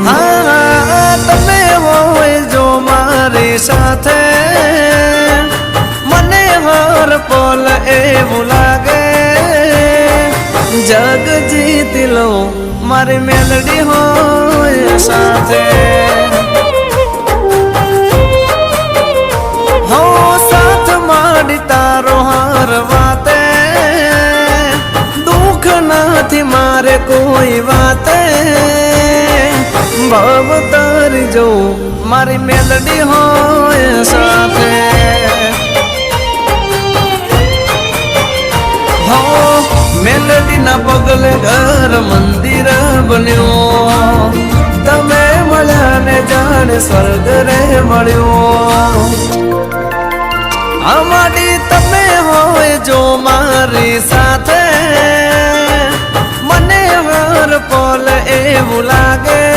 હા તમે હોય જો મારી સાથે મને હર પલ એવું લાગે જગ જીતી લો મારી મેલડી હોય સાથે હો સાથ માડી તારો હર વાતે દુઃખ નથી મારે કોઈ વાતે ભાવ તારી જો મારી મેલડી હોય સાથે હો મેલડી ના પગલે ઘર મંદિર બન્યો તમે મળ્યા ને જાણે સ્વર્ગ રે મળ્યો અમારી તમે હોય જો મારી સાથે મને હર પલ એવું લાગે